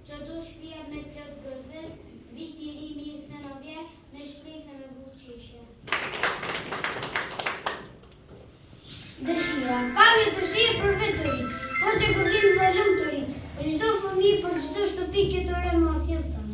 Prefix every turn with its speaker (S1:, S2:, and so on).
S1: që do shpia me plot gëzim, viti ri mirë se në vje, me shpresë me buqishje.
S2: Dëshira, kam një dëshirë për vetë të ri, po që gëllim dhe lëmë të ri, për çdo fëmijë, për çdo shtëpi këtë ore më asjellë.